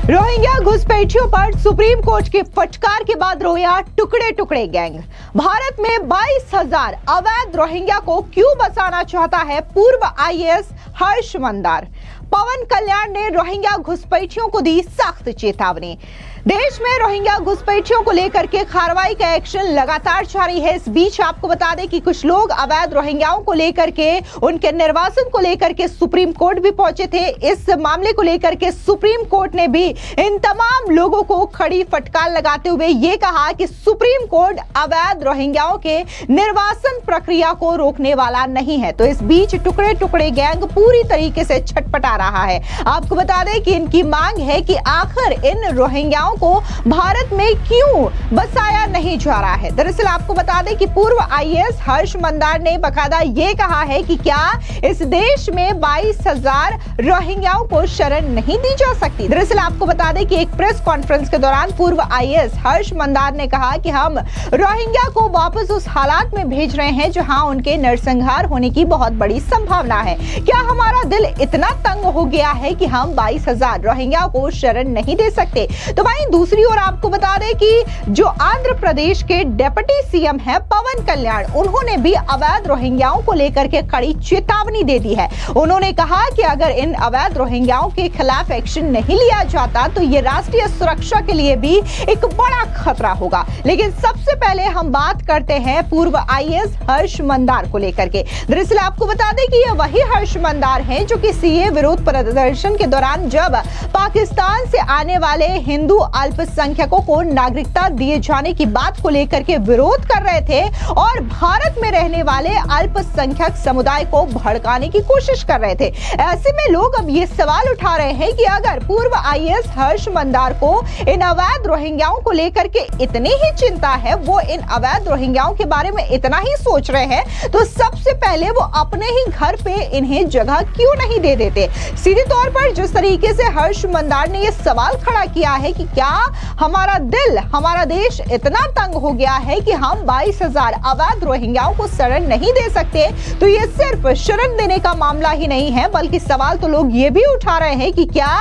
Rohingya घुसपैठियों पर supreme court की फटकार के बाद रोया टुकड़े टुकड़े गैंग। भारत में 22,000 अवैध रोहिंग्या को क्यों बसाना चाहता है पूर्व आईएएस हर्ष मंदार। पवन कल्याण ने रोहिंग्या घुसपैठियों को दी सख्त चेतावनी। देश में रोहिंग्या घुसपैठियों को लेकर के कार्रवाई का एक्शन लगातार जारी है। इस बीच आपको बता दें कि कुछ लोग अवैध रोहिंग्याओं को लेकर के, उनके निर्वासन को लेकर के सुप्रीम कोर्ट भी पहुंचे थे। इस मामले को लेकर के सुप्रीम कोर्ट ने भी इन तमाम लोगों को खड़ी फटकार लगाते हुए ये कहा कि सुप्रीम कोर्ट अवैध रोहिंग्याओं के निर्वासन प्रक्रिया को रोकने वाला नहीं है। तो इस बीच टुकड़े टुकड़े गैंग पूरी तरीके से छटपटा रहा है। आपको बता दें कि इनकी मांग है कि आखिर इन रोहिंग्याओं को भारत में क्यों बसाया नहीं जा रहा है। दरअसल आपको बता दें कि पूर्व आईएएस हर्ष मंदार ने बकायदा ये कहा है कि क्या इस देश में 22,000 रोहिंग्याओं को शरण नहीं दी जा सकती। दरअसल आपको बता दें कि एक प्रेस कॉन्फ्रेंस के दौरान पूर्व आईएएस हर्ष मंदार ने कहा कि हम रोहिंग्या को वापस उस हालात में भेज रहे हैं जहां उनके नरसंहार होने की बहुत बड़ी संभावना है। क्या हमारा दिल इतना तंग हो गया है कि हम 22,000 रोहिंग्या को शरण नहीं दे सकते। तो भाई दूसरी ओर आपको बता दें कि जो आंध्र प्रदेश के डिप्टी सीएम है पवन कल्याण, उन्होंने भी अवैध रोहिंग्याओं को लेकर के कड़ी चेतावनी दे दी है। उन्होंने कहा कि अगर इन अवैध रोहिंग्याओं के खिलाफ एक्शन नहीं लिया जाता तो ये राष्ट्रीय सुरक्षा के लिए भी एक बड़ा खतरा होगा। लेकिन सबसे पहले हम बात करते हैं पूर्व आईएएस हर्ष मंदार को लेकर के। दरअसल आपको बता दें कि ये वही हर्ष मंदार हैं जो कि सीए विरोध प्रदर्शन के दौरान जब पाकिस्तान से आने वाले हिंदू अल्पसंख्यकों को नागरिकता दिए जाने की बात को लेकर के विरोध कर रहे थे और भारत में रहने वाले अल्पसंख्यक समुदाय को भड़काने की कोशिश कर रहे थे। ऐसे में लोग अब ये सवाल उठा रहे हैं कि अगर पूर्व आईएएस हर्ष मंदार को इन अवैध रोहिंग्याओं को लेकर के इतनी ही चिंता है, वो इन अवैध रोहिंग्याओं के बारे में इतना ही सोच रहे हैं, तो सबसे पहले वो अपने ही घर पे इन्हें जगह क्यों नहीं दे देते। सीधे तौर पर जिस तरीके से हर्ष मंदार ने ये सवाल खड़ा किया है कि क्या हमारा दिल, हमारा देश इतना तंग हो गया है कि हम 22,000 अवैध रोहिंग्याओं को शरण नहीं दे सकते, तो ये सिर्फ शरण देने का मामला ही नहीं है, बल्कि सवाल तो लोग ये भी उठा रहे हैं कि क्या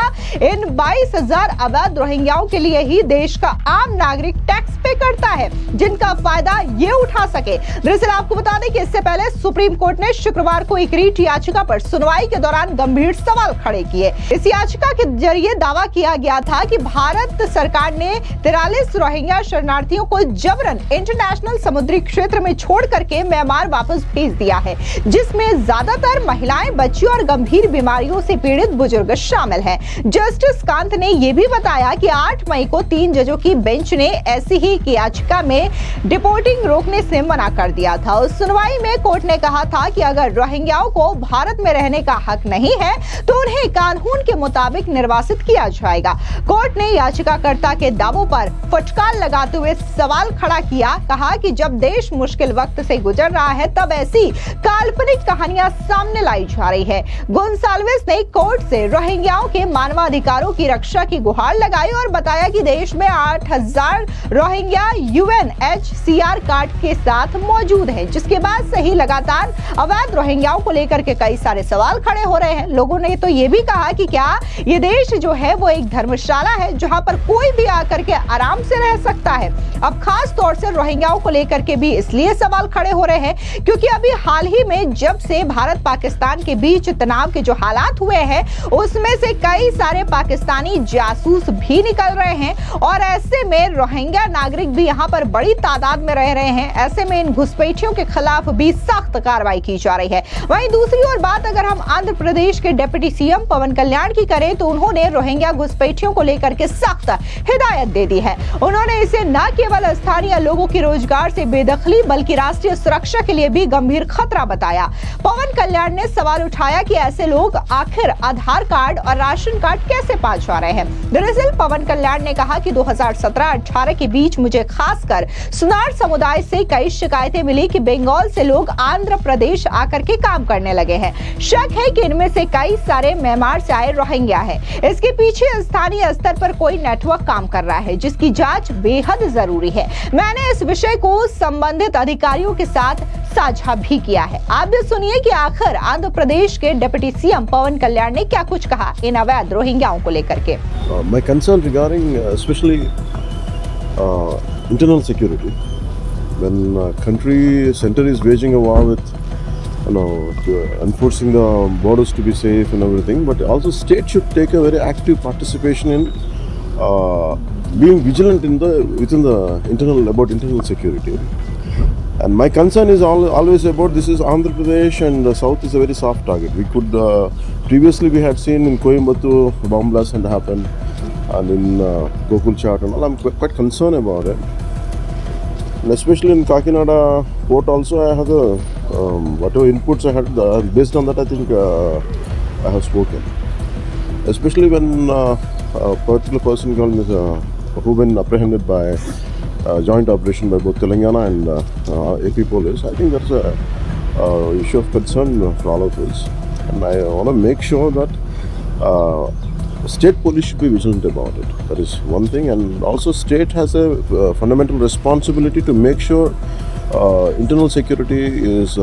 इन 22,000 अवैध रोहिंग्याओं के लिए ही देश का आम नागरिक टैक्स पे करता है जिनका फायदा ये उठा सके। दरअसल आपको बता दें कि इससे पहले सुप्रीम कोर्ट ने शुक्रवार को एक रीट याचिका पर सुनवाई के दौरान गंभीर सवाल खड़े किए। इस याचिका के जरिए दावा किया गया था कि भारत सरकार ने 43 रोहिंग्या शरणार्थियों को जबरन इंटरनेशनल समुद्री क्षेत्र में छोड़ करके म्यांमार वापस भेज दिया है, जिसमें ज्यादातर महिलाएं, बच्चे और गंभीर बीमारियों से पीड़ित बुजुर्ग शामिल हैं। जस्टिस कांत ने यह भी बताया कि 8 मई को 3 जजों की बेंच ने ऐसी ही याचिका में डिपोर्टिंग रोकने से मना कर दिया था। उस सुनवाई में कोर्ट ने कहा था कि अगर रोहिंग्याओं को भारत में रहने का हक नहीं है तो उन्हें कानून के मुताबिक निर्वासित किया जाएगा। कोर्ट ने याचिकाकर्ता के दावों पर फटकार लगाते हुए सवाल खड़ा किया, कहा कि जब देश मुश्किल वक्त से गुजर रहा है तब ऐसी काल्पनिक कहानियां सामने लाई जा रही है। गोंसाल्विस ने कोर्ट से रोहिंग्याओं के मानवाधिकारों की रक्षा की गुहार लगाई और बताया कि देश में 8,000 रोहिंग्या यूएनएचसीआर कार्ड के साथ मौजूद है, जिसके बाद से ही लगातार अवैध रोहिंग्याओं को लेकर के कई सारे सवाल खड़े हो रहे हैं। लोगों ने तो ये भी कहा कि क्या ये देश जो है वो एक धर्मशाला है जहां पर कोई भी आकर के आराम से रह सकता है। अब खास तौर से रोहिंग्याओं को लेकर के भी इसलिए सवाल खड़े हो रहे हैं क्योंकि अभी हाल ही में जब से भारत पाकिस्तान के बीच तनाव के जो हालात हुए हैं उसमें से कई सारे पाकिस्तानी जासूस भी निकल रहे हैं और ऐसे में रोहिंग्या नागरिक भी यहाँ पर बड़ी तादाद में रह रहे हैं। ऐसे में इन घुसपैठियों के खिलाफ भी सख्त कार्रवाई की जा रही है। वहीं दूसरी ओर बात अगर हम आंध्र प्रदेश के डिप्टी सीएम पवन कल्याण की करें तो उन्होंने रोहिंग्या घुसपैठियों को लेकर के सख्त हिदायत दे दी है। उन्होंने इसे न केवल स्थानीय लोगों की रोजगार से बेदखली बल्कि राष्ट्रीय सुरक्षा के लिए भी गंभीर खतरा बताया। पवन कल्याण ने सवाल उठाया कि ऐसे लोग आखिर आधार कार्ड और राशन कार्ड कैसे पा जा रहे हैं। दरअसल पवन कल्याण ने कहा कि 2017-18 के बीच मुझे खासकर सुनार समुदाय से कई शिकायतें मिली कि बंगाल से लोग आंध्र प्रदेश आकर के काम करने लगे हैं। शक है कि इनमें से कई सारे म्यांमार से आए रोहिंग्या है। इसके पीछे स्थानीय स्तर पर कोई नेटवर्क काम कर रहा है जिसकी जांच बेहद जरूरी है। मैंने इस विषय को संबंधित अधिकारियों के साथ साझा भी किया है। आप भी सुनिए कि आखिर आंध्र प्रदेश के डिप्टी सीएम पवन कल्याण ने क्या कुछ कहा इन अवैध रोहिंग्याओं को लेकर के। My concern regarding especially internal security. When country center is waging a war with enforcing the borders to be safe and everything, but also state should take a very active participation in being vigilant in within the internal security. And my concern is always about this is Andhra Pradesh, and the south is a very soft target. We could previously we had seen in Coimbatore bomb blast had happened, and in Gokul Chat and all. I'm quite concerned about it. And especially in Kakinada port also, I have the whatever inputs I had, based on that I think I have spoken. Especially when a particular person called who been apprehended by joint operation by both Telangana and AP police. I think that's a issue of concern for all of us. And I want to make sure that state police should be vigilant about it. That is one thing. And also state has a fundamental responsibility to make sure internal security is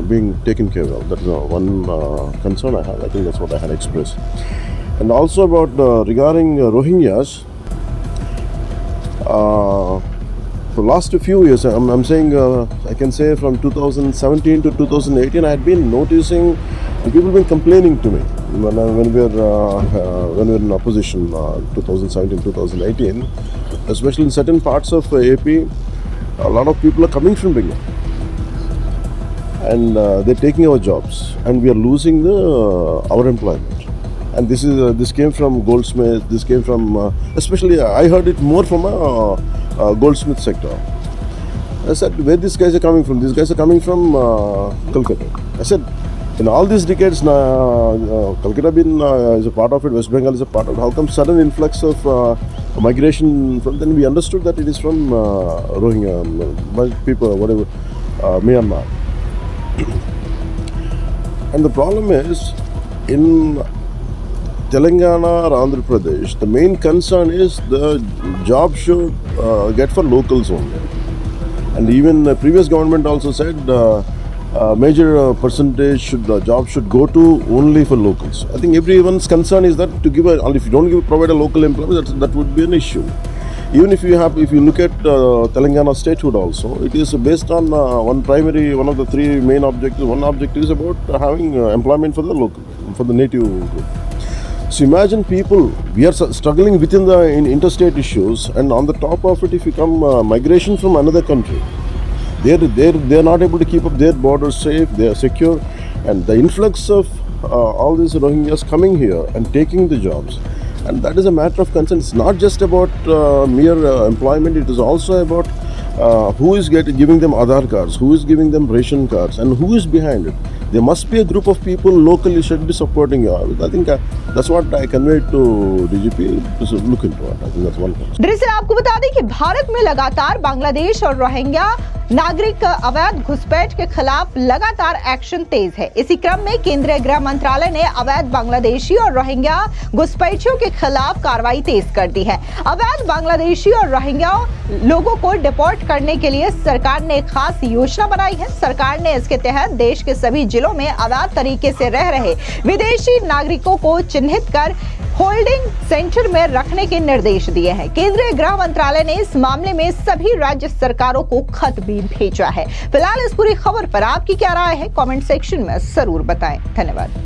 being taken care of. That is one concern I have. I think that's what I had expressed. And also about regarding Rohingyas, for last few years, I'm saying I can say from 2017 to 2018, I had been noticing people been complaining to me when we were in opposition, 2017, 2018, especially in certain parts of AP. A lot of people are coming from Bengal, and they're taking our jobs, and we are losing our employment. And this came from Goldsmith. This came from especially I heard it more from a Goldsmith sector. I said, where these guys are coming from? These guys are coming from Calcutta. I said, in all these decades, Calcutta been is a part of it. West Bengal is a part of it. How come sudden influx of migration from? Then we understood that it is from Rohingya people, whatever, Myanmar. And the problem is in Telangana or Andhra Pradesh, the main concern is the job should get for locals only. And even the previous government also said major percentage job should go to only for locals. I think everyone's concern is that to give if you don't provide a local employment, that would be an issue. Even if you look at Telangana statehood also, it is based on one of the three main objectives. One objective is about having employment for the local, for the native group. So imagine people, we are struggling within the interstate issues, and on the top of it, if you come migration from another country, they're not able to keep up their borders safe, they are secure, and the influx of all these Rohingyas coming here and taking the jobs, and that is a matter of concern. It's not just about mere employment, it is also about who is giving them Aadhaar cards, who is giving them ration cards, and who is behind it. There must be a group of people locally should be supporting you. I think that's what I conveyed to DGP to look into it. I think that's one point. दरअसल आपको बता दें कि भारत में लगातार बांग्लादेश और Rohingya नागरिक अवैध घुसपैठ के खिलाफ लगातार एक्शन तेज है। इसी क्रम में केंद्रीय गृह मंत्रालय ने अवैध बांग्लादेशी और रोहिंग्या घुसपैठियों के खिलाफ कार्रवाई तेज कर दी है। अवैध बांग्लादेशी और रोहिंग्या लोगों को डिपोर्ट करने के लिए सरकार ने एक खास योजना बनाई है। सरकार ने इसके तहत देश के सभी जिलों में अवैध तरीके से रह रहे विदेशी नागरिकों को चिन्हित कर होल्डिंग सेंटर में रखने के निर्देश दिए हैं। केंद्रीय गृह मंत्रालय ने इस मामले में सभी राज्य सरकारों को खत भी भेजा है। फिलहाल इस पूरी खबर पर आपकी क्या राय है, कमेंट सेक्शन में जरूर बताएं। धन्यवाद।